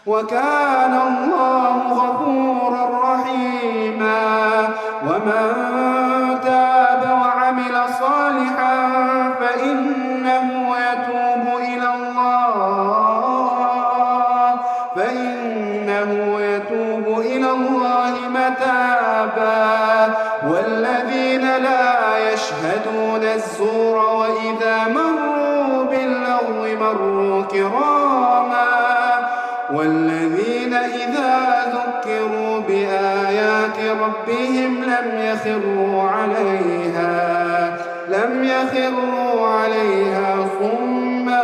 وكان الله غفورا رحيما. ومن تاب وعمل صالحا فإنه يتوب إلى الله متابا. والذين لا يشهدون الزور وإذا مروا باللغو مروا كراما. والذين إذا ذكروا بآيات ربهم لم يخروا عليها صما